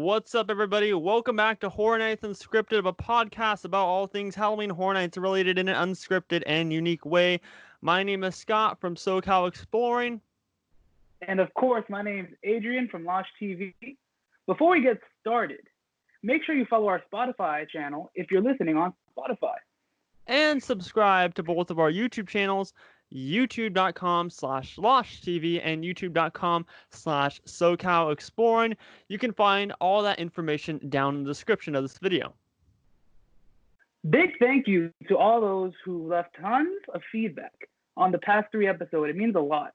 What's up, everybody? Welcome back to Hornets Unscripted, a podcast about all things Halloween Horror Nights related in an unscripted and unique way. My name is Scott from SoCal Exploring. And of course, my name's Adrian from Losh TV. Before we get started, make sure you follow our Spotify channel if you're listening on Spotify. And subscribe to both of our YouTube channels, youtube.com/LoshTV and youtube.com/SoCal Exploring. You can find all that information down in the description of this video. Big thank you to all those who left tons of feedback on the past 3 episodes. It means a lot.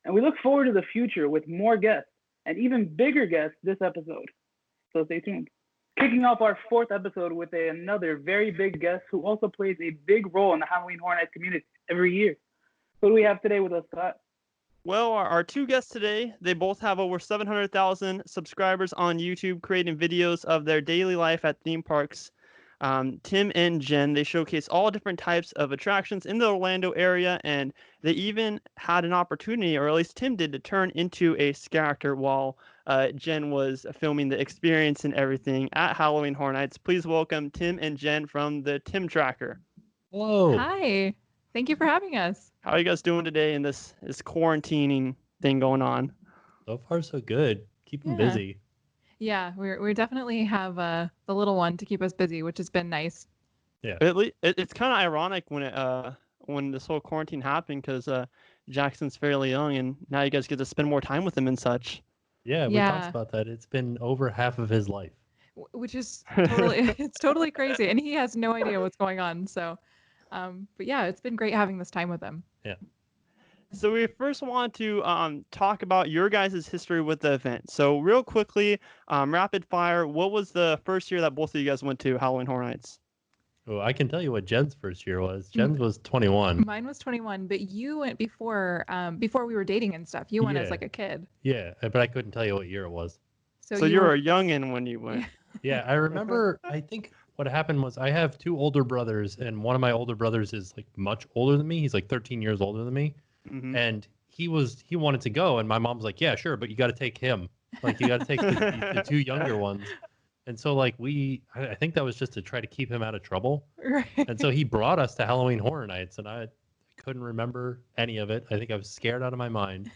And we look forward to the future with more guests and even bigger guests this episode. So stay tuned. Kicking off our 4th episode with another very big guest who also plays a big role in the Halloween Horror Nights community every year. Who do we have today with us, Scott? Well, our 2 guests today, they both have over 700,000 subscribers on YouTube, creating videos of their daily life at theme parks. Tim and Jenn, they showcase all different types of attractions in the Orlando area, and they even had an opportunity, or at least Tim did, to turn into a scare actor while Jenn was filming the experience and everything at Halloween Horror Nights. Please welcome Tim and Jenn from the Tim Tracker. Hello. Hi. Thank you for having us. How are you guys doing today in this quarantining thing going on? So far, so good. Keep them busy. Yeah, we definitely have the little one to keep us busy, which has been nice. Yeah. It's kind of ironic when this whole quarantine happened, because Jackson's fairly young, and now you guys get to spend more time with him and such. Yeah, we talked about that. It's been over half of his life. Which is totally it's totally crazy, and he has no idea what's going on. So, but yeah, it's been great having this time with him. Yeah. So we first want to talk about your guys' history with the event. So real quickly, rapid fire, what was the first year that both of you guys went to Halloween Horror Nights? Oh, I can tell you what Jenn's first year was. Jenn's was 21. Mine was 21, but you went before we were dating and stuff. You went as like a kid. Yeah, but I couldn't tell you what year it was. So you were a youngin' when you went. Yeah, I remember, I think what happened was I have 2 older brothers, and one of my older brothers is like much older than me. He's like 13 years older than me. Mm-hmm. And he wanted to go, and my mom's like, yeah, sure, but you got to take him. Like, you got to take the 2 younger ones. And so, like, I think that was just to try to keep him out of trouble. Right. And so he brought us to Halloween Horror Nights, and I couldn't remember any of it. I think I was scared out of my mind.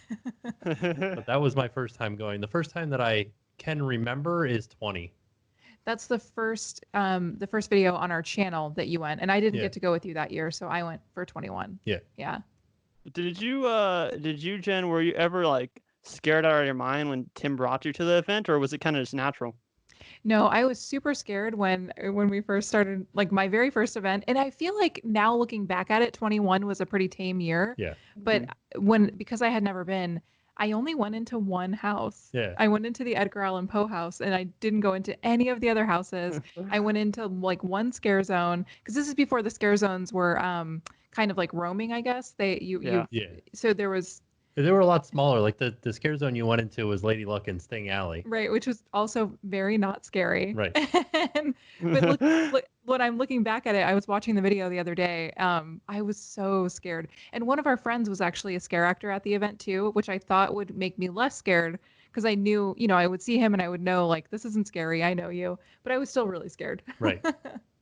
But that was my first time going. The first time that I can remember is 20. That's the first video on our channel that you went, and I didn't get to go with you that year, so I went for 21. Yeah. Yeah. Did you, Jenn, were you ever like scared out of your mind when Tim brought you to the event, or was it kind of just natural? No, I was super scared when we first started, like my very first event. And I feel like now looking back at it, 21 was a pretty tame year. Yeah. But because I had never been, I only went into one house. Yeah. I went into the Edgar Allan Poe house, and I didn't go into any of the other houses. I went into like one scare zone, because this is before the scare zones were kind of like roaming, I guess. So there were a lot smaller. Like the scare zone you went into was Lady Luck and Sting Alley. Right, which was also very not scary. Right. But look, when I'm looking back at it, I was watching the video the other day. I was so scared. And one of our friends was actually a scare actor at the event too, which I thought would make me less scared, because I knew, I would see him and I would know, like, this isn't scary. I know you. But I was still really scared. Right.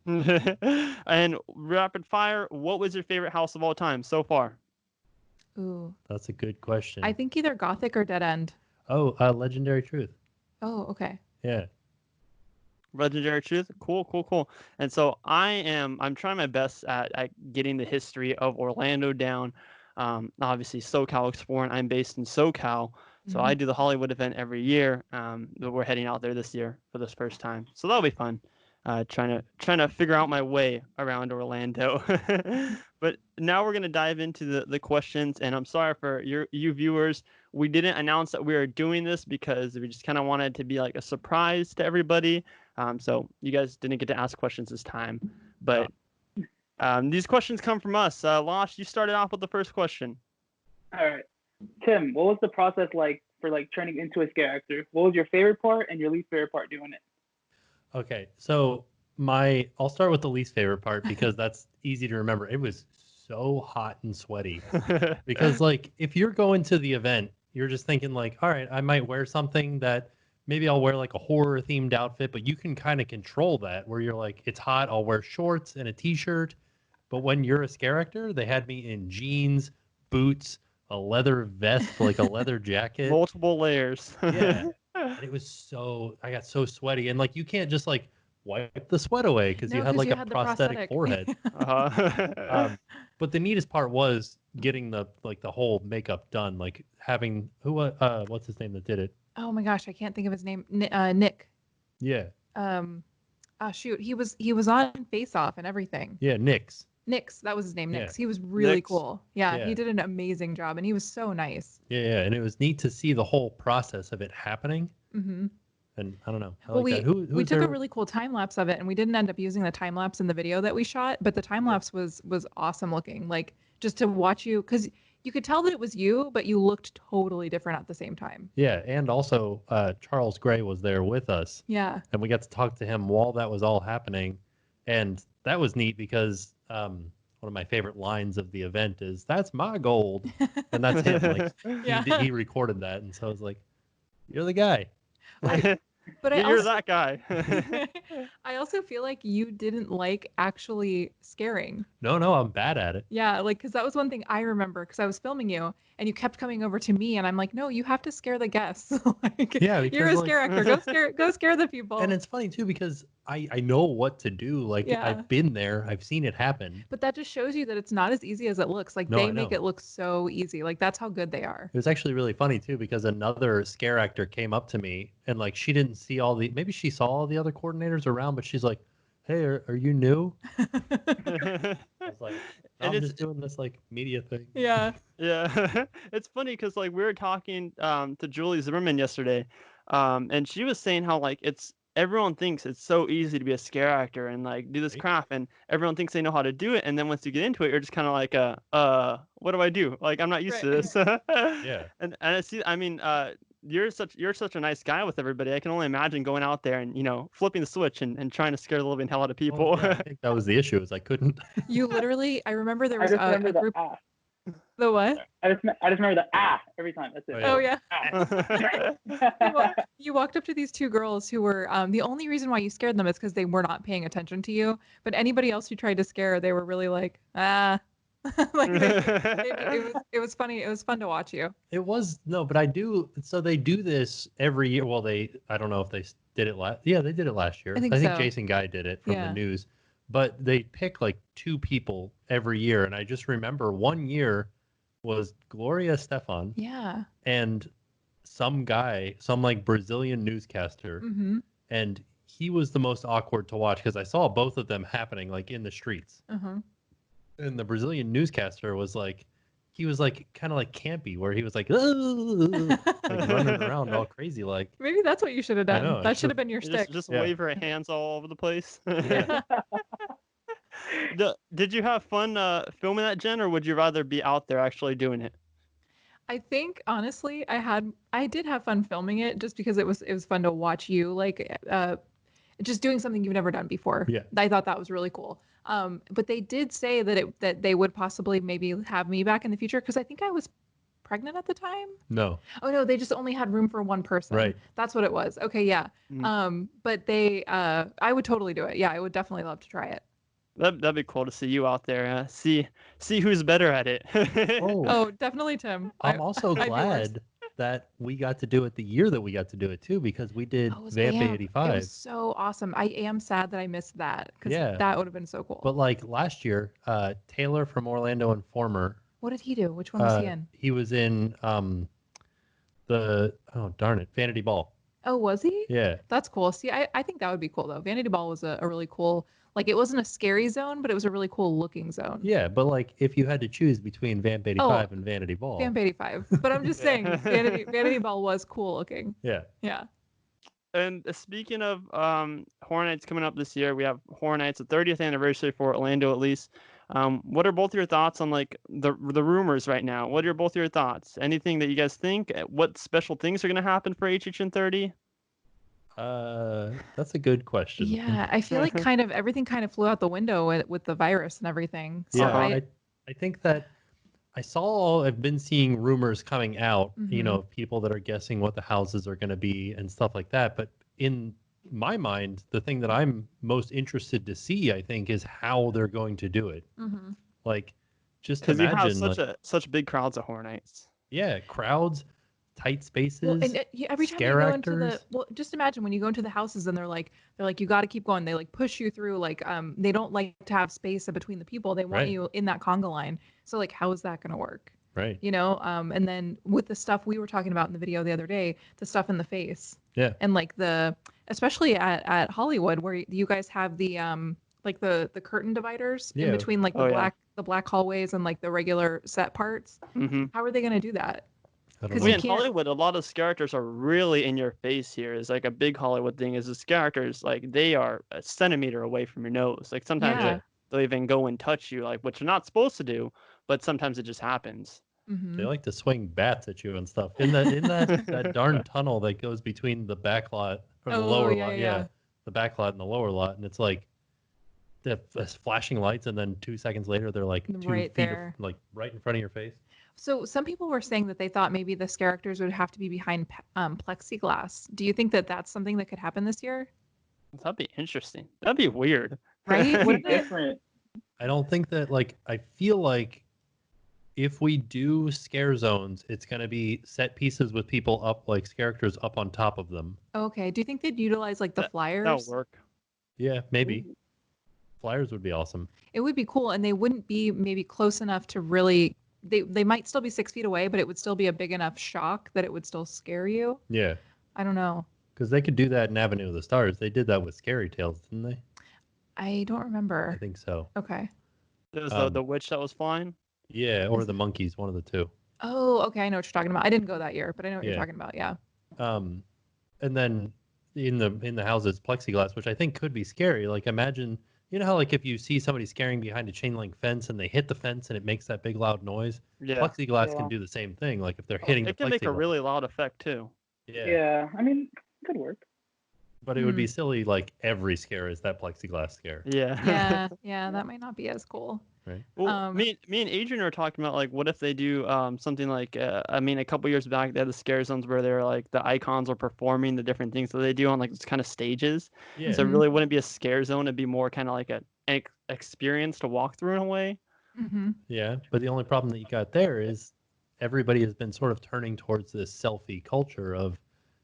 And rapid fire, what was your favorite house of all time so far? Ooh. That's a good question. I think either Gothic or Dead End. Oh, Legendary Truth. Oh, okay. Yeah. Legendary Truth. Cool. And so I'm trying my best at getting the history of Orlando down. Obviously SoCal Exploring. I'm based in SoCal. So I do the Hollywood event every year. But we're heading out there this year for this first time. So that'll be fun. Trying to figure out my way around Orlando. But now we're going to dive into the questions, and I'm sorry for you viewers. We didn't announce that we were doing this because we just kind of wanted to be like a surprise to everybody. So you guys didn't get to ask questions this time, but these questions come from us. Losh, you started off with the first question. All right. Tim, what was the process like for turning into a scare actor? What was your favorite part and your least favorite part doing it? Okay, so I'll start with the least favorite part, because that's easy to remember. It was so hot and sweaty because, like, if you're going to the event, you're just thinking like, all right, I might wear something that maybe I'll wear like a horror themed outfit, but you can kind of control that where you're like, it's hot, I'll wear shorts and a t-shirt. But when you're a scare actor, they had me in jeans, boots, a leather vest, like a leather jacket. Multiple layers. Yeah. And it was I got so sweaty. And like, you can't just like wipe the sweat away because you had like a prosthetic forehead. But the neatest part was getting the whole makeup done, like having what's his name that did it? Oh my gosh, I can't think of his name. Nick. Yeah. Shoot, he was on Face Off and everything. Yeah, Nix, that was his name. Nix. Yeah. He was really Nix. cool. Yeah, he did an amazing job, and he was so nice. Yeah, and it was neat to see the whole process of it happening. Mm-hmm. And I don't know. We took a really cool time lapse of it, and we didn't end up using the time lapse in the video that we shot, but the time lapse was awesome looking. Like, just to watch you, because you could tell that it was you, but you looked totally different at the same time. Yeah, and also Charles Gray was there with us. Yeah. And we got to talk to him while that was all happening, and that was neat because one of my favorite lines of the event is "That's my gold," and that's him. Like, he recorded that, and so I was like, "You're the guy." But you're that guy. I also feel like you didn't like actually scaring. No, I'm bad at it. Yeah, like, because that was one thing I remember, because I was filming you and you kept coming over to me and I'm like, no, you have to scare the guests. Like, yeah, you're a scare actor. Go scare the people. And it's funny too because I know what to do. Like, I've been there, I've seen it happen. But that just shows you that it's not as easy as it looks. Like, they make it look so easy. Like, that's how good they are. It was actually really funny too because another scare actor came up to me and like she didn't see maybe she saw all the other coordinators around, but she's like, "Hey, are you new?" I was like, I'm just doing this like media thing. Yeah. Yeah. It's funny because like we were talking to Julie Zimmerman yesterday, and she was saying how like everyone thinks it's so easy to be a scare actor and like do this craft, and everyone thinks they know how to do it, and then once you get into it, you're just kind of like what do I do? Like, I'm not used to this. Yeah. And I see. I mean, you're such a nice guy with everybody. I can only imagine going out there and flipping the switch and trying to scare the living hell out of people. Well, yeah, I think that was the issue. Is I couldn't. You literally. I remember there was a group. The what? I just remember the every time. That's it. Oh yeah. You walked up to these two girls who were the only reason why you scared them is because they were not paying attention to you. But anybody else you tried to scare, they were really like like it was funny. It was fun to watch you. It was but I do. So they do this every year. Well, I don't know if they did it last. Yeah, they did it last year. I think so. Jason Guy did it from the news. But they pick like two people every year, and I just remember one year was Gloria Stefan. Yeah. And some guy, some like Brazilian newscaster, and he was the most awkward to watch because I saw both of them happening like in the streets. And the Brazilian newscaster was like, he was like kind of like campy, where he was like, like running around all crazy, like. Maybe that's what you should have done. Know, that should have been your stick. Just wave her hands all over the place. Yeah. Did you have fun filming that, Jen, or would you rather be out there actually doing it? I think honestly, I did have fun filming it just because it was fun to watch you like just doing something you've never done before. Yeah. I thought that was really cool. But they did say that they would possibly maybe have me back in the future because I think I was pregnant at the time. No. Oh no, they just only had room for one person. Right. That's what it was. Okay, yeah. But they I would totally do it. Yeah, I would definitely love to try it. That'd be cool to see you out there. See who's better at it. Oh, definitely Tim. I'm also glad that we got to do it the year that we got to do it too, because we did Vamp 85. It was so awesome. I am sad that I missed that because that would have been so cool. But like last year, Taylor from Orlando Informer. What did he do? Which one was he in? He was in Vanity Ball. Oh, was he? Yeah. That's cool. See, I think that would be cool though. Vanity Ball was a really cool, like it wasn't a scary zone, but it was a really cool looking zone. Yeah, but like if you had to choose between Vamp 85 and Vanity Ball. Vamp 85. But I'm just saying Vanity Ball was cool looking. Yeah. Yeah. And speaking of Hornets coming up this year, we have Hornets, the 30th anniversary for Orlando at least. What are both your thoughts on like the rumors right now? What are both your thoughts? Anything that you guys think? What special things are going to happen for HHN 30? That's a good question. Yeah, I feel like everything kind of flew out the window with the virus and everything. So yeah, I think that I've been seeing rumors coming out, Mm-hmm. of people that are guessing what the houses are going to be and stuff like that. But in my mind, the thing that I'm most interested to see, I think, is how they're going to do it. Mm-hmm. Like, just Because you have imagine, such big crowds of Hornets. yeah, crowds, tight Well, spaces, and every time you scare go into actors. just imagine when you go into the houses and they're like, you got to keep going. They like push you through. Like, they don't like to have space in between the people. They want Right. you in that conga line. So like, how is that going to work? Right. And then with the stuff we were talking about in the video the other day, the stuff in the face. Yeah. And like especially at Hollywood where you guys have the like the curtain dividers in Yeah. between like Oh, yeah. the black hallways and like the regular set parts. Mm-hmm. How are they going to do that? I don't 'Cause know. you In can't- Hollywood, a lot of characters are really in your face here. It's like a big Hollywood thing is the characters, like, they are a centimeter away from your nose. Like, sometimes Yeah. they'll even go and touch you, like, which you're not supposed to do, but sometimes it just happens. Mhm. They like to swing bats at you and stuff. In that darn tunnel that goes between the back lot or the Oh, lower yeah, lot. yeah. The back lot and the lower lot. And it's like the flashing lights, and then 2 seconds later they're like 2 Right feet there. like right in front of your face. So some people were saying that they thought maybe the characters would have to be behind plexiglass. Do you think that that's something that could happen this year? That'd be interesting. That'd be weird. Right? Be Wouldn't it? different. I don't think that, like, I feel like if we do scare zones, it's going to be set pieces with people up, like characters up on top of them. Okay. Do you think they'd utilize like the That'll flyers? work. Yeah, maybe. Flyers would be awesome. It would be cool, and they wouldn't be maybe close enough to really. They might still be 6 feet away, but it would still be a big enough shock that it would still scare you. Yeah. I don't know. Because they could do that in Avenue of the Stars. They did that with Scary Tales, didn't they? I don't remember. I think so. Okay. There was Um, the witch that was flying. Yeah, or the monkeys, one of the two. Oh, okay. I know what you're talking about. I didn't go that year, but I know what you're Yeah. talking about. Yeah. And then in the houses, plexiglass, which I think could be scary. Like, imagine, how like if you see somebody scaring behind a chain link fence and they hit the fence and it makes that big loud noise, Yeah. plexiglass Yeah. can do the same thing. Like if they're hitting the It can make a plexiglass. really loud effect too. Yeah. I mean, could work. But it would be silly. Like every scare is that plexiglass scare. Yeah. Yeah. Yeah. That might not be as cool. Right. Well, me and Adrian were talking about, like, what if they do something like a couple years back they had the scare zones where they're like the icons are performing the different things that they do on like kind of stages. Yeah. So it really wouldn't be a scare zone. It'd be more kind of like an experience to walk through in a way. Mm-hmm. Yeah. But the only problem that you got there is everybody has been sort of turning towards this selfie culture of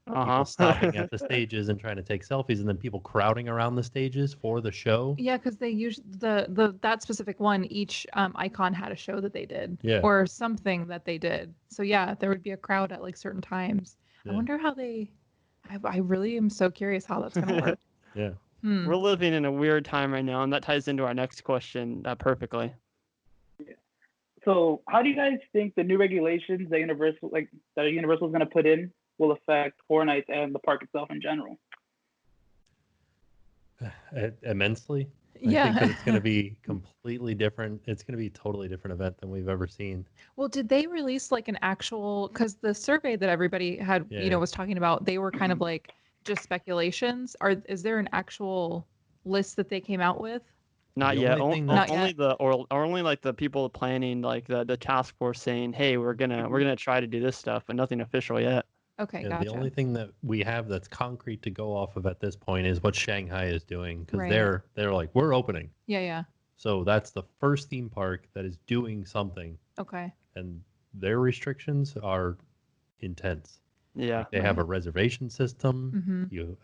people stopping at the stages and trying to take selfies, and then people crowding around the stages for the show. Yeah, because they use that specific one. Each icon had a show that they did, Yeah. or something that they did. So yeah, there would be a crowd at like certain times. I Yeah. wonder how they. I really am so curious how that's gonna work. Yeah. We're living in a weird time right now, and that ties into our next question perfectly. So, how do you guys think the new regulations that Universal is going to put in will affect Hornets and the park itself in general? Immensely. Yeah. I think that it's going to be completely different. It's going to be a totally different event than we've ever seen. Well, did they release like an actual? Because the survey that everybody had, Yeah. was talking about, they were kind of like just speculations. Is there an actual list that they came out with? Not The yet. only thing Not Only yet. or only like the people planning, like the task force saying, "Hey, we're gonna try to do this stuff," but nothing official yet. Okay, Yeah, gotcha. the only thing that we have that's concrete to go off of at this point is what Shanghai is doing, because Right. they're like, we're opening. Yeah. So that's the first theme park that is doing something, Okay. and their restrictions are intense. Yeah. They have a reservation system. Mm-hmm. You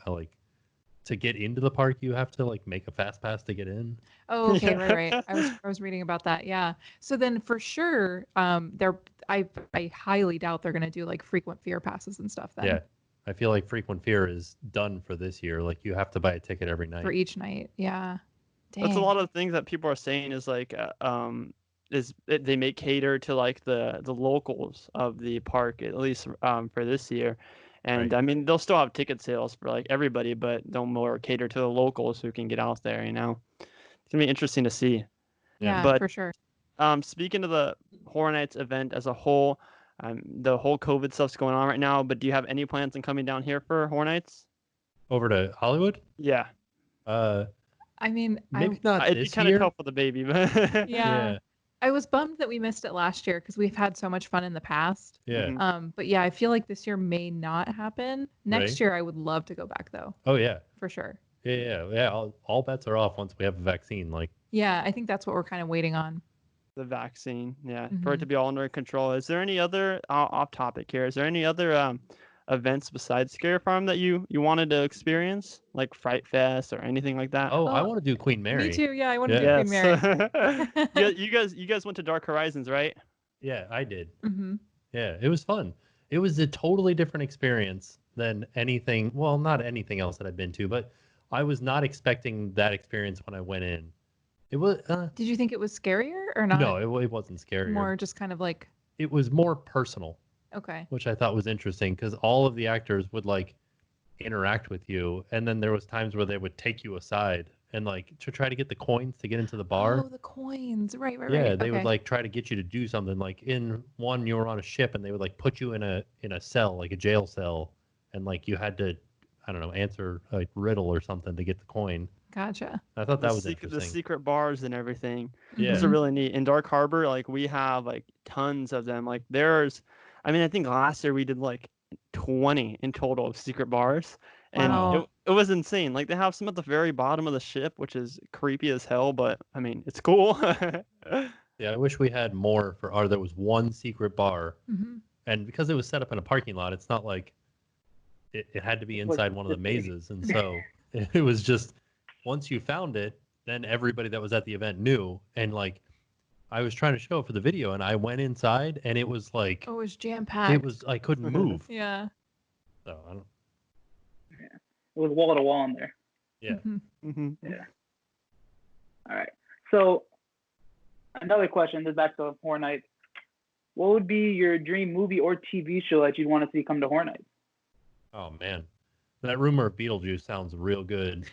to get into the park, you have to like make a fast pass to get in. Oh, okay, Yeah. right. I was reading about that. Yeah. So then for sure, I highly doubt they're gonna do like frequent fear passes and stuff then. Yeah, I feel like Frequent Fear is done for this year. Like you have to buy a ticket every night. For each night. Yeah. Dang. That's a lot of things that people are saying is like they may cater to like the locals of the park, at least for this year. And Right. I mean, they'll still have ticket sales for like everybody, but they'll more cater to the locals who can get out there. It's gonna be interesting to see. Yeah, but- for sure. Speaking of the Hornets event as a whole, the whole COVID stuff's going on right now. But do you have any plans on coming down here for Hornets? Over to Hollywood? Yeah, Uh, I mean, maybe not it'd be this kind of year. tough with the baby, but yeah. I was bummed that we missed it last year because we've had so much fun in the past. Yeah. But yeah, I feel like this year may not happen. Next Right. year, I would love to go back though. Oh yeah. For sure. Yeah. All bets are off once we have a vaccine. Like. Yeah, I think that's what we're kind of waiting on. The vaccine, yeah, for Mm-hmm. it to be all under control. Is there any other off topic here? Is there any other events besides Scare Farm that you wanted to experience, like Fright Fest or anything like that? Oh, I want to do Queen Mary. Me too. Yeah, I want to do Yeah. Queen Mary. Yeah, you guys went to Dark Horizons, right? Yeah, I did. Mm-hmm. Yeah, it was fun. It was a totally different experience than anything. Well, not anything else that I've been to, but I was not expecting that experience when I went in. It was. Did you think it was scarier or not? No, it wasn't scary. More just kind of like. It was more personal. Okay. Which I thought was interesting because all of the actors would like interact with you, and then there was times where they would take you aside and like to try to get the coins to get into the bar. Oh, the coins. Right. Yeah, they would like try to get you to do something. Like in one, you were on a ship, and they would like put you in a cell, like a jail cell, and like you had to, I don't know, answer a riddle or something to get the coin. Gotcha. I thought that was The interesting. secret bars and everything. Yeah. Those are really neat. In Dark Harbor, like we have like tons of them. Like I think last year we did like 20 in total of secret bars. And Wow. it was insane. Like they have some at the very bottom of the ship, which is creepy as hell, but I mean, it's cool. Yeah, I wish we had more there was one secret bar. Mm-hmm. And because it was set up in a parking lot, it's not like it had to be inside one of the mazes. And so it was just, once you found it, then everybody that was at the event knew. And like, I was trying to show it for the video, and I went inside, and it was like, Oh, it was jam-packed. I couldn't move. Yeah. So I don't. Yeah. It was wall to wall in there. Yeah. Mm-hmm. Yeah. All right. So another question, this is back to Hornets. What would be your dream movie or TV show that you'd want to see come to Hornets? Oh man, that rumor of Beetlejuice sounds real good.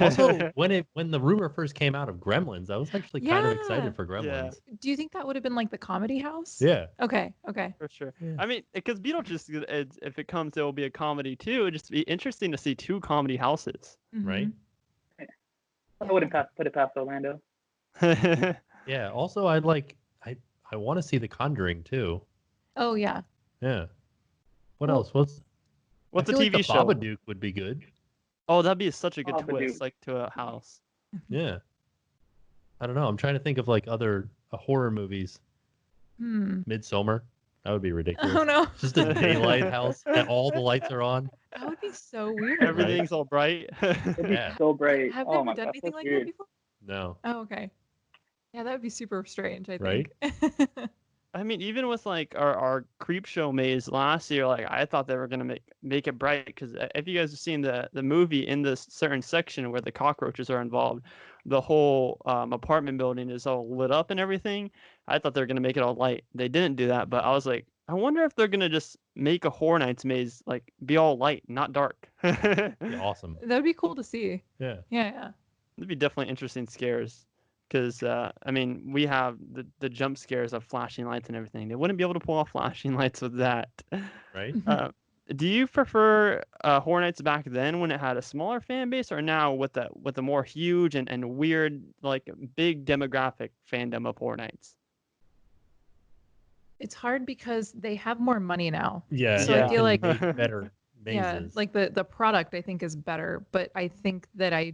Also, when the rumor first came out of Gremlins, I was actually kind of excited for Gremlins. Do you think that would have been like the comedy house? Yeah. Okay. For sure. Yeah. I mean, because Beetlejuice, if it comes, it will be a comedy too. It'd just be interesting to see two comedy houses. Mhm. Right. I wouldn't put it past Orlando. Yeah. Also, I want to see The Conjuring too. Oh yeah. Yeah. What else? What's a I feel like TV the show? Babadook would be good. Oh, that'd be such a good Babadook. twist, like to a house. Yeah. I don't know. I'm trying to think of like other horror movies. Midsommar. That would be ridiculous. Oh no. Just a daylight house and all the lights are on. That would be so weird. Everything's all bright. It'd be Yeah. so bright. Have Oh they my ever done God, anything that's like weird. that before? No. Oh, okay. Yeah, that would be super strange, I Right? think. I mean, even with like our creep show maze last year, like I thought they were gonna make it bright because if you guys have seen the movie, in this certain section where the cockroaches are involved, the whole apartment building is all lit up and everything. I thought they were gonna make it all light. They didn't do that, but I was like, I wonder if they're gonna just make a Horror Nights maze like be all light, not dark. Be awesome. That'd be cool to see. Yeah. Yeah. It'd be definitely interesting scares. Because, I mean, we have the jump scares of flashing lights and everything. They wouldn't be able to pull off flashing lights with that. Right? Do you prefer Horror Nights back then when it had a smaller fan base, or now with the more huge and weird, like big demographic fandom of Horror Nights? It's hard because they have more money now. Yeah. So Yeah. I feel like Make better mazes. yeah, like the product I think is better, but I think that I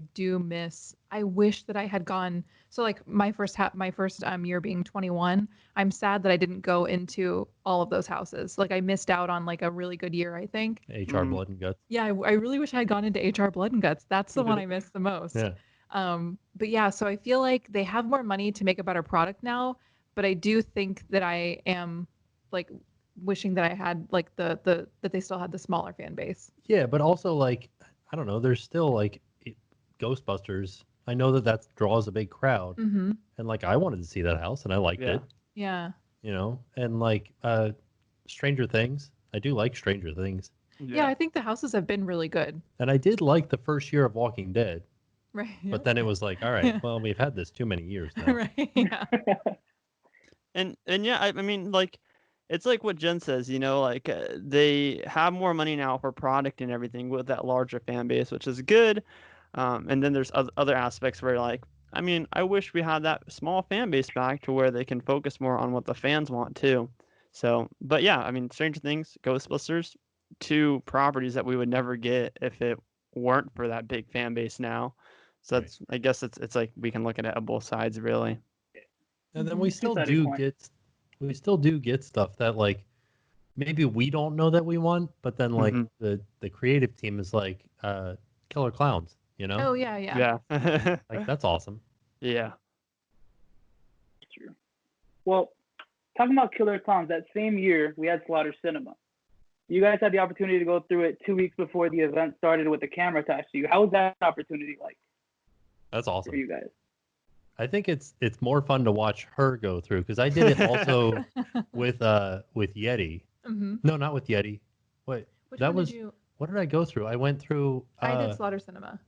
wish that I had gone. So like my first year being 21, I'm sad that I didn't go into all of those houses. Like I missed out on like a really good year, I think. HR Blood and Guts. Yeah, I really wish I had gone into HR Blood and Guts. That's the one I missed the most. Yeah. But yeah, so I feel like they have more money to make a better product now, but I do think that I am like wishing that I had like that they still had the smaller fan base. Yeah, but also like, I don't know, there's still like Ghostbusters. I know that draws a big crowd. Mm-hmm. And like, I wanted to see that house and I liked it, Yeah. you know, and like Stranger Things. I do like Stranger Things. Yeah, I think the houses have been really good. And I did like the first year of Walking Dead, Right. but then it was like, all right, Yeah. well, we've had this too many years now. Right. Yeah. And yeah, I mean, like, it's like what Jen says, you know, like they have more money now for product and everything with that larger fan base, which is good. And then there's other aspects where like I mean, I wish we had that small fan base back to where they can focus more on what the fans want too. So, but yeah, I mean, Stranger Things, Ghostbusters, two properties that we would never get if it weren't for that big fan base now. So Right. that's, I guess it's like we can look at it on both sides really. And then we still Two-sided do coin. get stuff that like maybe we don't know that we want, but then like the creative team is like killer clowns, you know? Oh yeah, yeah. Yeah. Like that's awesome. Yeah. True. Well, talking about Killer Clowns, that same year we had Slaughter Cinema. You guys had the opportunity to go through it 2 weeks before the event started with the camera attached to you. How was that opportunity like That's awesome. for you guys? I think it's more fun to watch her go through because I did it also with Yeti. No, not with Yeti. Wait, Which that one was did you? what did I go through? I went through. I did Slaughter Cinema.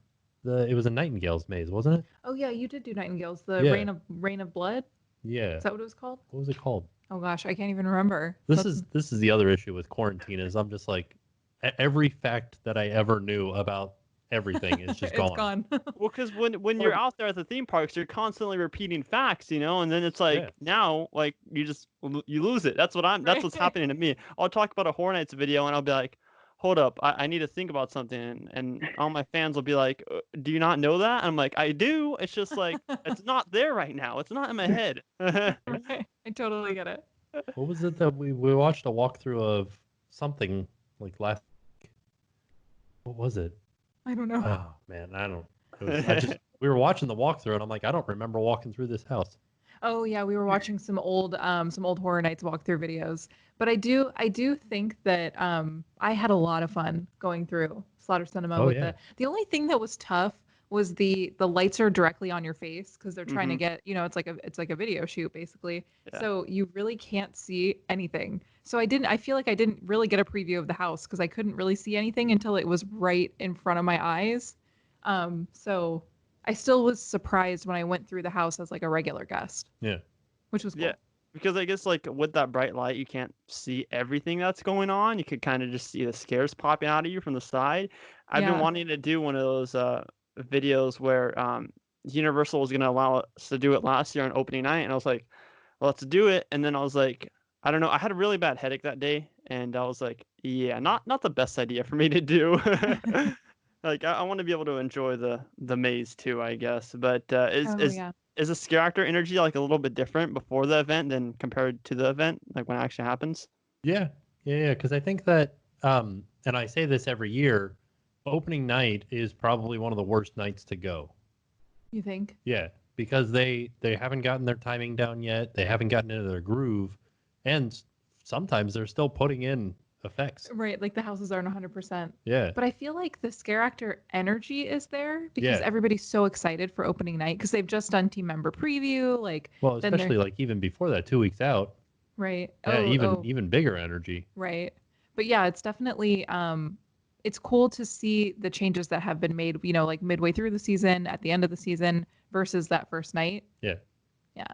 It was a Nightingale's Maze, wasn't it? Oh yeah, you did do Nightingales. The Yeah. Rain of Blood. Yeah. Is that what it was called? What was it called? Oh gosh, I can't even remember. This is the other issue with quarantine is I'm just like every fact that I ever knew about everything is just it's gone. gone. Well, because when you're out there at the theme parks, you're constantly repeating facts, you know, and then it's like now, like you lose it. That's what's happening to me. I'll talk about a Hornets video and I'll be like, hold up, I need to think about something, and all my fans will be like, do you not know that? And I'm like, I do. It's just like it's not there right now. It's not in my head. Right. I totally get it. What was it that we watched a walkthrough of something like last? What was it? I don't know. Oh man, I don't. We were watching the walkthrough, and I'm like, I don't remember walking through this house. Oh yeah, we were watching some old Horror Nights walkthrough videos. But I do think that I had a lot of fun going through Slaughter Cinema with the only thing that was tough was the lights are directly on your face because they're trying to get, you know, it's like a video shoot basically. Yeah. So you really can't see anything. So I feel like I didn't really get a preview of the house because I couldn't really see anything until it was right in front of my eyes. So I still was surprised when I went through the house as like a regular guest. Yeah. Which was cool. Yeah. Because I guess like with that bright light, you can't see everything that's going on. You could kind of just see the scares popping out of you from the side. I've been wanting to do one of those videos where Universal was going to allow us to do it last year on opening night, and I was like, well, let's do it. And then I was like, I don't know, I had a really bad headache that day, and I was like, yeah, not the best idea for me to do. Like I want to be able to enjoy the maze too, I guess. But is the scare actor energy like a little bit different before the event than compared to the event, like when it actually happens? Yeah. Because I think that, and I say this every year, opening night is probably one of the worst nights to go. You think? Yeah, because they haven't gotten their timing down yet. They haven't gotten into their groove, and sometimes they're still putting in effects. Right, like the houses aren't 100%. Yeah. But I feel like the scare actor energy is there because everybody's so excited for opening night because they've just done team member preview. Like, well, especially like even before that, 2 weeks out. Right. Yeah, even bigger energy. Right. But yeah, it's definitely it's cool to see the changes that have been made, you know, like midway through the season, at the end of the season versus that first night. Yeah. Yeah.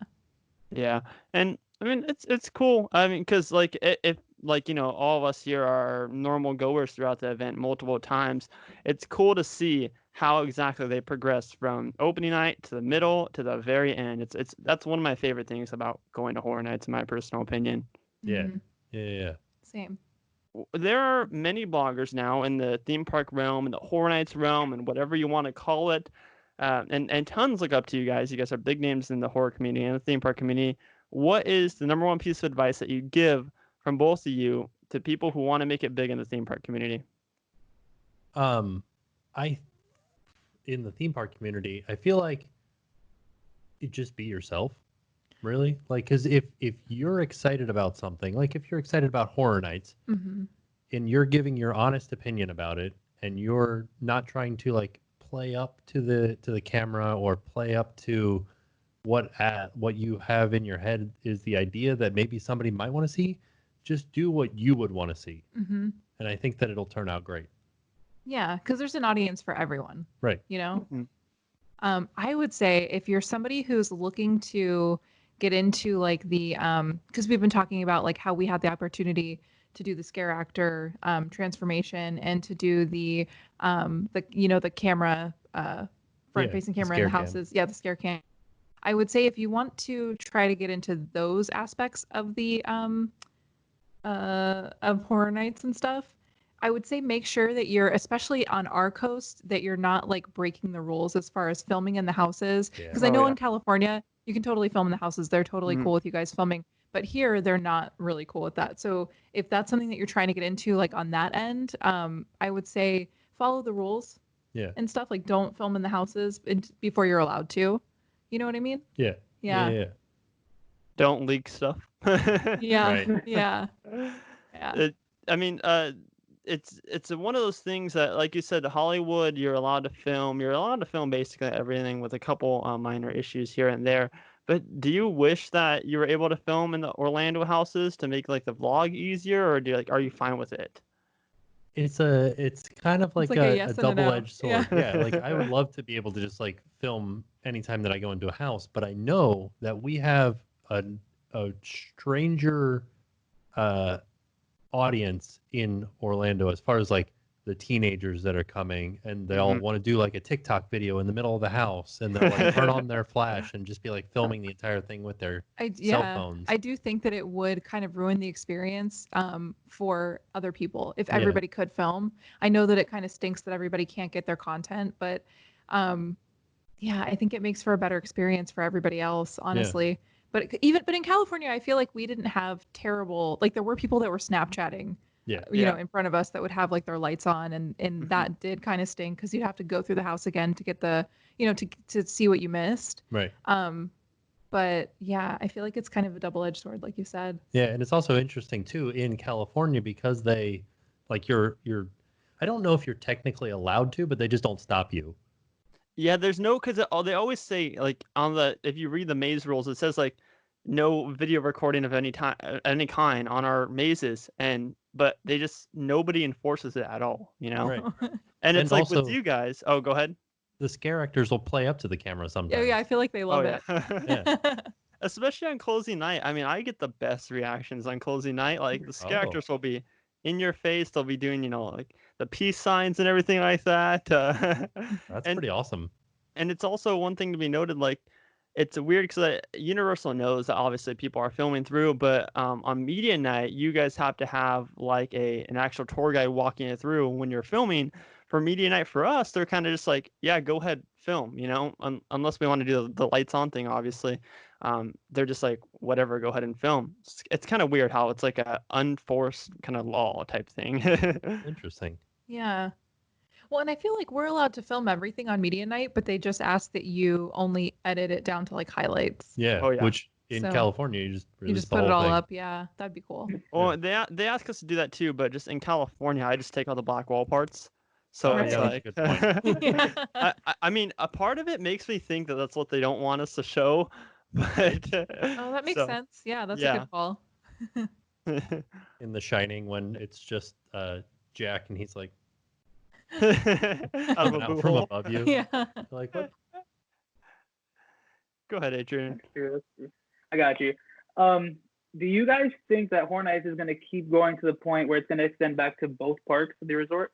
Yeah. And I mean, it's cool. I mean, because like if like, you know, all of us here are normal goers throughout the event multiple times, it's cool to see how exactly they progress from opening night to the middle to the very end. That's one of my favorite things about going to Horror Nights, in my personal opinion. Yeah. Mm-hmm. Yeah. Same. There are many bloggers now in the theme park realm and the Horror Nights realm and whatever you want to call it. And tons look up to you guys. You guys are big names in the horror community and the theme park community. What is the number one piece of advice that you give from both of you to people who want to make it big in the theme park community? In the theme park community, I feel like it just be yourself, really. Like, because if you're excited about something, like if you're excited about Horror Nights, and you're giving your honest opinion about it, and you're not trying to like play up to the camera or play up to what you have in your head is the idea that maybe somebody might want to see, just do what you would want to see. And I think that it'll turn out great. Yeah, because there's an audience for everyone. Right. You know? I would say if you're somebody who's looking to get into like the because we've been talking about like how we had the opportunity to do the scare actor transformation and to do the camera front-facing camera in the houses. Yeah, the scare cam. I would say if you want to try to get into those aspects of the of Horror Nights and stuff, I would say make sure that you're, especially on our coast, that you're not like breaking the rules as far as filming in the houses. Because I know in California, you can totally film in the houses. They're totally cool with you guys filming. But here, they're not really cool with that. So if that's something that you're trying to get into, like on that end, I would say follow the rules and stuff. Like don't film in the houses before you're allowed to. You know what I mean? Yeah. Don't leak stuff. Yeah. Right. Yeah. It's one of those things that, like you said, Hollywood, you're allowed to film. You're allowed to film basically everything with a couple minor issues here and there. But do you wish that you were able to film in the Orlando houses to make like the vlog easier, or are you fine with it? It's kind of like a double-edged sword. Yeah, like I would love to be able to just like film anytime that I go into a house, but I know that we have a stranger audience in Orlando as far as like the teenagers that are coming, and they all want to do like a TikTok video in the middle of the house, and they'll like turn on their flash and just be like filming the entire thing with their cell phones. I do think that it would kind of ruin the experience for other people if everybody could film. I know that it kind of stinks that everybody can't get their content, but I think it makes for a better experience for everybody else, honestly. But in California, I feel like we didn't have terrible, like there were people that were Snapchatting, you know, in front of us that would have like their lights on, and that did kind of stink because you'd have to go through the house again to get the, you know, to see what you missed. Right. But yeah, I feel like it's kind of a double-edged sword, like you said. Yeah, and it's also interesting too in California because they, like you're, I don't know if you're technically allowed to, but they just don't stop you. Yeah, there's no, because they always say like if you read the maze rules, it says like no video recording of any kind on our mazes, but nobody enforces it at all, you know. Right. And it's and like also, with you guys. Oh, go ahead. The scare actors will play up to the camera sometimes. Yeah, I feel like they love it. Yeah. Especially on closing night. I mean, I get the best reactions on closing night. Like the scare actors will be in your face. They'll be doing, you know, like the peace signs and everything like that. That's pretty awesome. And it's also one thing to be noted, like it's weird because Universal knows that obviously people are filming through, but on media night, you guys have to have like an actual tour guide walking it through when you're filming. For media night for us, they're kind of just like, yeah, go ahead, film, you know, unless we want to do the lights on thing, obviously. They're just like, whatever, go ahead and film. It's kind of weird how it's like a unforced kind of law type thing. Interesting. Yeah. Well, and I feel like we're allowed to film everything on media night, but they just ask that you only edit it down to like highlights. Yeah. Oh, yeah. Which in California, you just put it all up. Yeah, that'd be cool. Well, they ask us to do that too, but just in California, I just take all the black wall parts. So it's like, I mean, a part of it makes me think that that's what they don't want us to show, but that makes sense. Yeah, that's a good call. In The Shining, when it's just Jack and he's like out from above you. Yeah. Like what? Go ahead, Adrian. I got you. Do you guys think that Horror Nights is going to keep going to the point where it's going to extend back to both parks of the resort?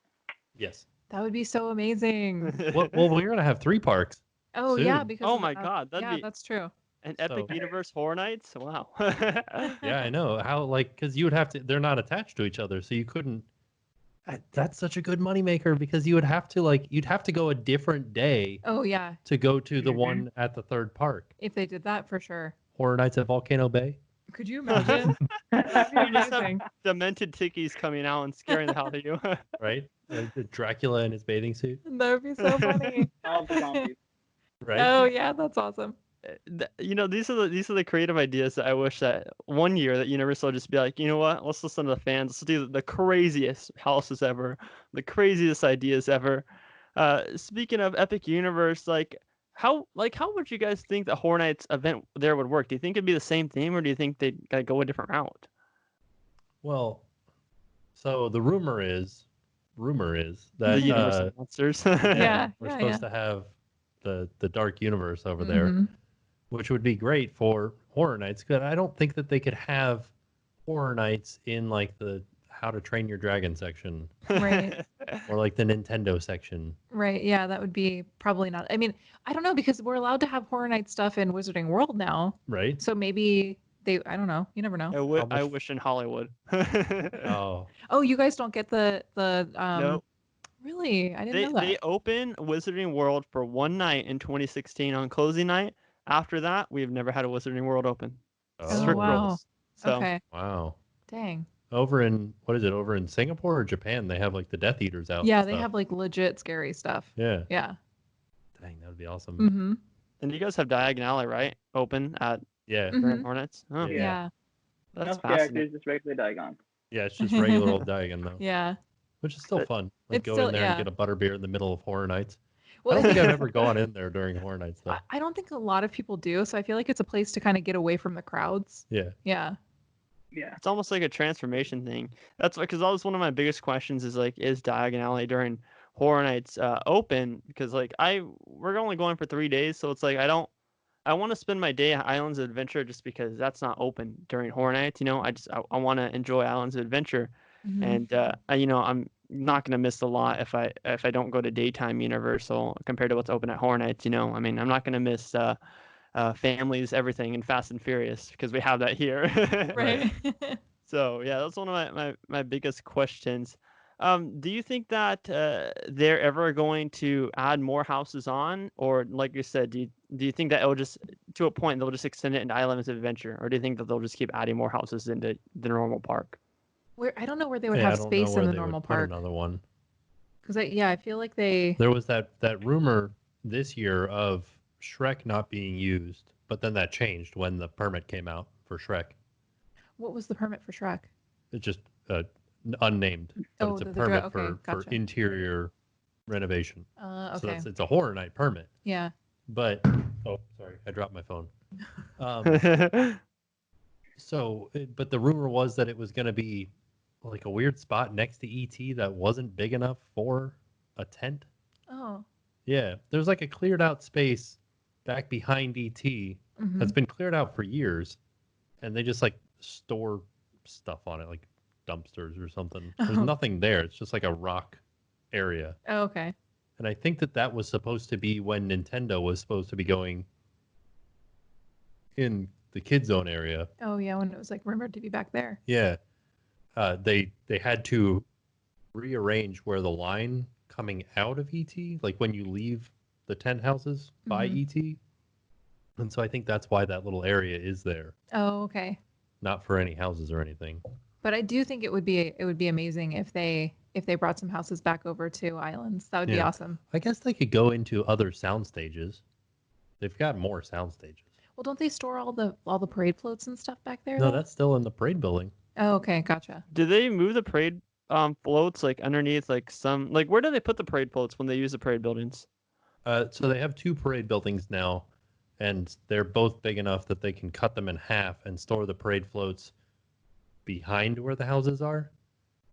Yes. That would be so amazing. Well, we're going to have 3 parks. Oh, soon. Yeah, because God, that's true. An Epic Universe Horror Nights? Wow. Yeah, I know. How, like, because you would have to, they're not attached to each other, so you couldn't. That's such a good moneymaker because you would have to, like, you'd have to go a different day. Oh, yeah. To go to the one at the 3rd park. If they did that, for sure. Horror Nights at Volcano Bay. Could you imagine? You just have demented tickies coming out and scaring the hell out of you. Right? Dracula in his bathing suit. That would be so funny. Right? Oh yeah, that's awesome. You know, these are the creative ideas that I wish that one year that Universal would just be like, you know what? Let's listen to the fans. Let's do the craziest houses ever, the craziest ideas ever. Speaking of Epic Universe, how would you guys think the Horror Nights event there would work? Do you think it'd be the same theme, or do you think they'd go a different route? Well, so the rumor is that the Universal monsters. Yeah, we're supposed to have the Dark Universe over there, which would be great for Horror Nights. Because I don't think that they could have Horror Nights in like the How to Train Your Dragon section, Right. or like the Nintendo section. Right. Yeah, that would be probably not. I mean, I don't know because we're allowed to have Horror Night stuff in Wizarding World now. Right? So maybe I don't know. You never know. I wish in Hollywood. Oh, Oh, you guys don't get the No, really? I didn't know that. they open Wizarding World for one night in 2016 on closing night. After that, we've never had a Wizarding World open. Oh, Strict wow. rules. So Okay. wow. Dang. Over in what is it? Over in Singapore or Japan, they have like the Death Eaters out. Yeah, and they stuff. have like legit scary stuff. Yeah. Yeah. Dang, that would be awesome. Mm-hmm. and you guys have Diagon Alley, right? Open at Yeah. Mhm. Hornets. Oh, Yeah. Yeah. that's No fascinating. characters, just regular Diagon. Yeah, it's just regular old Diagon though. Yeah. Which is still But fun. Like it's go still- in there yeah. and get a butterbeer in the middle of Horror Nights. Well, I don't think I've ever gone in there during Horror Nights though. I don't think a lot of people do, so I feel like it's a place to kind of get away from the crowds. Yeah. Yeah. Yeah. It's almost like a transformation thing. That's because that was one of my biggest questions is like, is Diagon Alley during Horror Nights open? Because like we're only going for 3 days, so it's like I want to spend my day at Islands of Adventure just because that's not open during Horror Nights. You know, I want to enjoy Islands of Adventure, Mhm. and I'm not gonna miss a lot if I don't go to daytime Universal compared to what's open at Horror Nights. You know, I mean, I'm not gonna miss families, everything, and Fast and Furious because we have that here. Right. So yeah, that's one of my biggest questions. Do you think that they're ever going to add more houses on, or like you said, do you think that it'll just to a point they'll just extend it into Islands of Adventure, or do you think that they'll just keep adding more houses into the normal park? I don't know where they would Yeah, I have don't space know where in the they normal would put park. another one. Because I feel like they. There was that rumor this year of Shrek not being used, but then that changed when the permit came out for Shrek. What was the permit for Shrek? It's just unnamed, but Oh, it's a the permit okay, for gotcha. interior renovation. So Okay. it's a Horror Night permit. Yeah. But oh, sorry, I dropped my phone. But the rumor was that it was going to be like a weird spot next to ET that wasn't big enough for a tent. Oh. Yeah, there's like a cleared out space back behind ET Mhm. that's been cleared out for years, and they just like store stuff on it, like dumpsters or something. There's Oh. nothing there. It's just like a rock area. Oh, okay. And I think that was supposed to be when Nintendo was supposed to be going in the kid zone area. Oh yeah, when it was like rumored to be back there. Yeah, they had to rearrange where the line coming out of ET, like when you leave the tent houses by ET, and so I think that's why that little area is there, Oh, okay. not for any houses or anything. But I do think it would be amazing if they brought some houses back over to Islands. That would be Yeah. awesome. I guess they could go into other sound stages. They've got more sound stages. Well, don't they store all the parade floats and stuff back there? No, though? that's still in the parade building. Oh, okay, gotcha. Do they move the parade floats like underneath like some like where do they put the parade floats when they use the parade buildings? So they have two parade buildings now, and they're both big enough that they can cut them in half and store the parade floats behind where the houses are.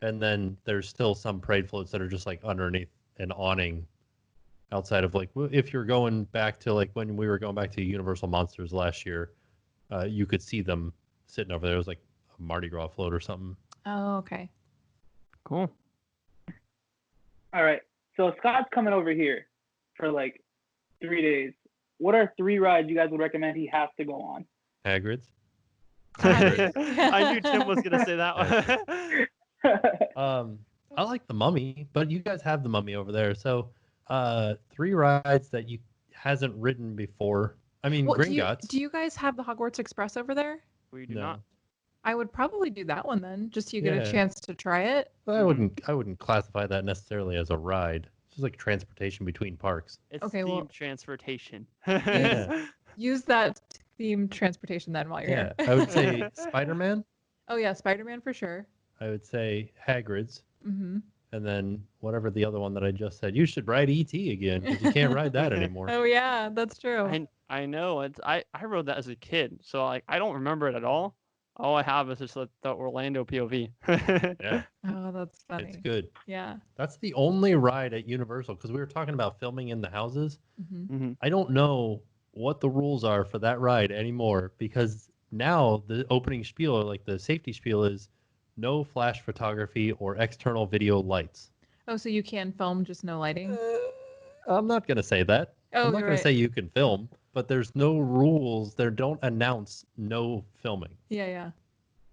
And then there's still some parade floats that are just like underneath an awning outside of like, if you're going back to like when we were going back to Universal Monsters last year, you could see them sitting over there. It was like a Mardi Gras float or something. Oh, okay. Cool. All right. So Scott's coming over here for like 3 days. What are 3 rides you guys would recommend he has to go on? Hagrid's. I knew Tim was gonna say that one. I like the Mummy, but you guys have the Mummy over there. So 3 rides that you hasn't ridden before. I mean, Well, Gringotts. do you guys have the Hogwarts Express over there? We do No. not. I would probably do that one then, just so you get Yeah. a chance to try it. But I wouldn't classify that necessarily as a ride. It's just like transportation between parks. It's Okay, themed well- transportation. Yeah. Use that themed transportation then while you're Yeah, here. I would say Spider-Man. Oh yeah, Spider-Man for sure. I would say Hagrid's, Mm-hmm. and then whatever the other one that I just said. You should ride ET again because you can't ride that anymore. Oh yeah, that's true. I know it's I rode that as a kid, so like I don't remember it at all. All I have is just the Orlando POV. Yeah, Oh, that's funny. it's good. Yeah. That's the only ride at Universal because we were talking about filming in the houses. Mm-hmm. I don't know what the rules are for that ride anymore because now the opening spiel or like the safety spiel is no flash photography or external video lights. Oh, so you can film, just no lighting? I'm not going to say that. Oh, I'm not you're going to right. say you can film, but there's no rules. They don't announce no filming. Yeah.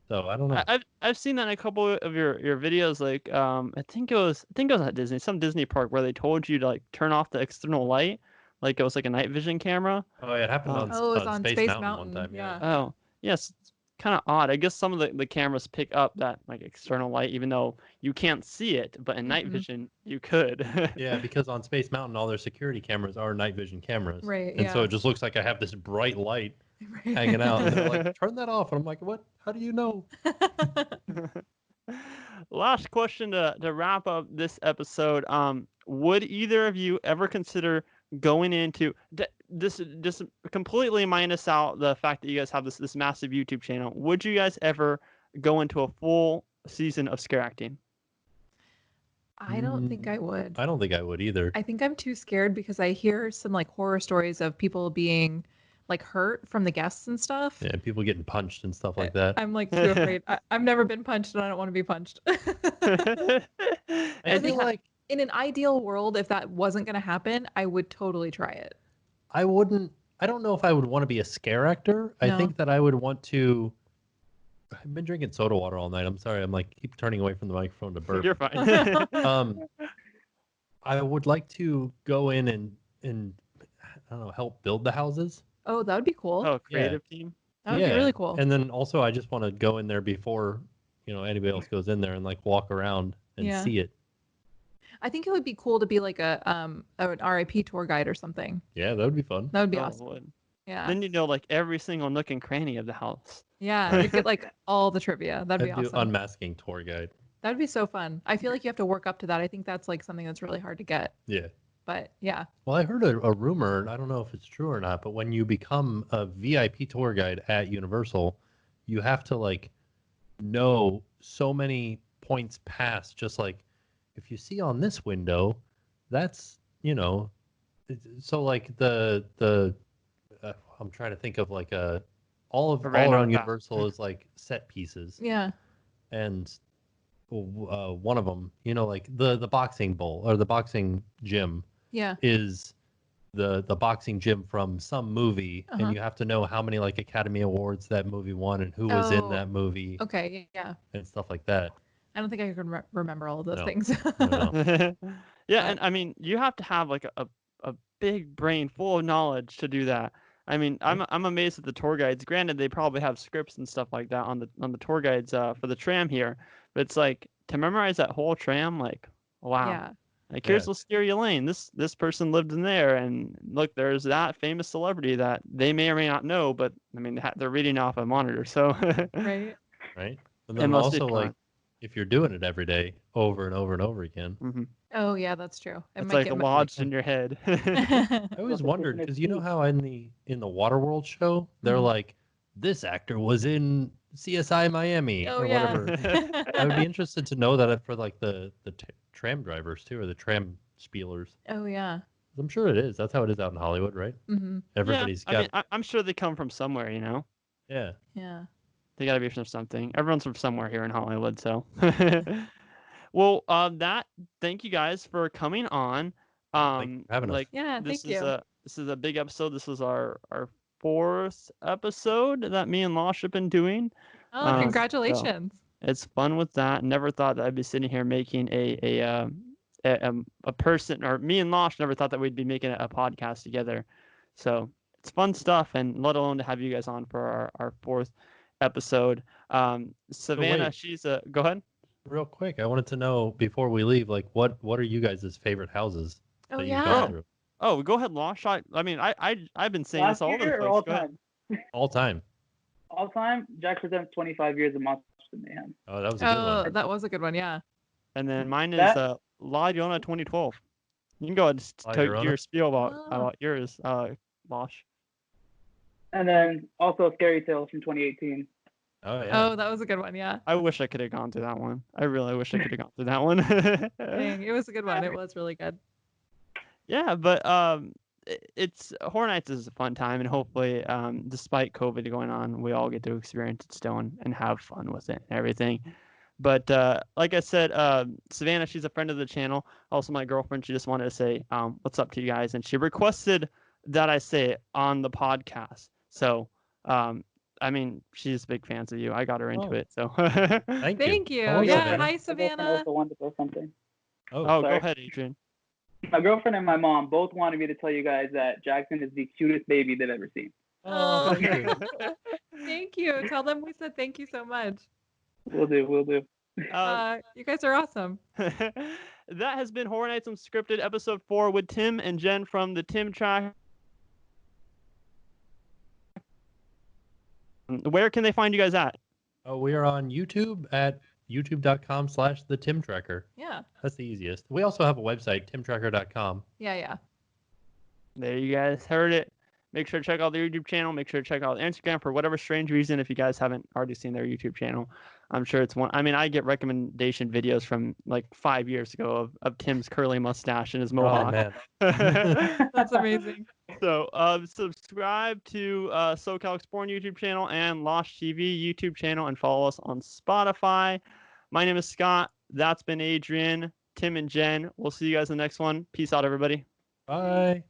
So I don't know. I've seen that in a couple of your videos. Like I think it was at Disney, some Disney park where they told you to like turn off the external light, like it was like a night vision camera. Oh, it happened on Oh, it was on Space Space Mountain one Mountain. time. Yeah. Oh yes, kind of odd. I guess some of the cameras pick up that like external light, even though you can't see it, but in night vision you could. Yeah, because on Space Mountain, all their security cameras are night vision cameras. Right. And so it just looks like I have this bright light hanging out. And they're like, turn that off. And I'm like, what? How do you know? Last question to wrap up this episode. Would either of you ever consider going into this, just completely minus out the fact that you guys have this massive YouTube channel? Would you guys ever go into a full season of scare acting? I don't think I would. I don't think I would either. I think I'm too scared because I hear some like horror stories of people being like hurt from the guests and stuff. Yeah, people getting punched and stuff like that. I'm like too afraid. I've never been punched and I don't want to be punched. I feel like in an ideal world, if that wasn't going to happen, I would totally try it. I don't know if I would want to be a scare actor. No. I think that I would want to. I've been drinking soda water all night. I'm sorry. I'm like keep turning away from the microphone to burp. You're fine. I would like to go in and I don't know, help build the houses. Oh, that would be cool. Oh, creative team. That would be really cool. And then also I just want to go in there before, anybody else goes in there and like walk around and see it. I think it would be cool to be like an RIP tour guide or something. Yeah, that would be fun. That would be awesome. Would. Yeah. Then you know like every single nook and cranny of the house. Yeah, you get like all the trivia. That'd be I'd do awesome. unmasking tour guide. That'd be so fun. I feel like you have to work up to that. I think that's like something that's really hard to get. Yeah. But yeah. Well, I heard a rumor, and I don't know if it's true or not, but when you become a VIP tour guide at Universal, you have to like know so many points past, just like if you see on this window, that's, so like the I'm trying to think of like all around Universal is like set pieces. Yeah. And one of them, like the boxing bowl or the boxing gym. Yeah. Is the boxing gym from some movie, and you have to know how many like Academy Awards that movie won and who was in that movie. Okay, yeah. And stuff like that. I don't think I can remember all of those things. Yeah, and I mean, you have to have like a big brain full of knowledge to do that. I mean, I'm amazed at the tour guides. Granted, they probably have scripts and stuff like that on the tour guides for the tram here, but it's like to memorize that whole tram, like wow. Yeah. Like here's Wisteria Lane. This person lived in there, and look, there's that famous celebrity that they may or may not know, but I mean they're reading off a monitor, so right. And then also like if you're doing it every day over and over and over again. Mm-hmm. Oh yeah, that's true. It's like lodged in your head. I always wondered because how in the Waterworld show they're like, this actor was in CSI Miami or whatever. I would be interested to know that for like the tram drivers too, or the tram spielers. Oh yeah. I'm sure it is. That's how it is out in Hollywood, right? Mm-hmm. Everybody's got. I mean, I'm sure they come from somewhere, Yeah. Yeah. They got to be from something. Everyone's from somewhere here in Hollywood, so. Well, thank you guys for coming on. Thanks for having us. Yeah, this thank is you. This is a big episode. This is our 4th episode that me and Losh have been doing. Oh, congratulations. So it's fun with that. Never thought that I'd be sitting here making a person, or me and Losh never thought that we'd be making a podcast together. So it's fun stuff, and let alone to have you guys on for our 4th episode. Savannah, go ahead. Real quick, I wanted to know before we leave, like what are you guys' favorite houses? Oh that yeah. you've gone through? Oh, go ahead, Losh. I mean, I've been saying this all over the place. All time? All time. All time. Jack presents 25 years of Monsters of Mayhem. Oh, that was a good one. That was a good one. Yeah. And then mine is La Llorona 2012. You can go ahead and tell your spiel about yours, Losh. And then also Scary Tales from 2018. Oh yeah. Oh, that was a good one. Yeah. I wish I could have gone through that one. I really wish I could have gone through that one. Dang, it was a good one. It was really good. Yeah, but it's Hornets is a fun time, and hopefully, despite COVID going on, we all get to experience it still and have fun with it and everything. But like I said, Savannah, she's a friend of the channel. Also, my girlfriend. She just wanted to say what's up to you guys, and she requested that I say it on the podcast. So, I mean, she's big fans of you. I got her into it. So, thank you. Hello, Yeah, Savannah. hi Savannah. Also wanted to say something. Oh, go ahead, Adrian. My girlfriend and my mom both wanted me to tell you guys that Jackson is the cutest baby they've ever seen. Oh, thank you. Thank you. Tell them we said thank you so much. Will do. You guys are awesome. That has been Horror Nights Unscripted, episode 4 with Tim and Jen from the Tim Track. Where can they find you guys at? Oh, we are on YouTube at youtube.com/thetimtracker. Yeah. That's the easiest. We also have a website, timtracker.com. Yeah. There you guys heard it. Make sure to check out their YouTube channel. Make sure to check out Instagram for whatever strange reason. If you guys haven't already seen their YouTube channel, I'm sure it's one. I mean, I get recommendation videos from like 5 years ago of Tim's curly mustache and his mohawk. Oh, man. That's amazing. So subscribe to SoCal Exploring YouTube channel and Losh TV YouTube channel and follow us on Spotify. My name is Scott. That's been Adrian, Tim, and Jen. We'll see you guys in the next one. Peace out, everybody. Bye.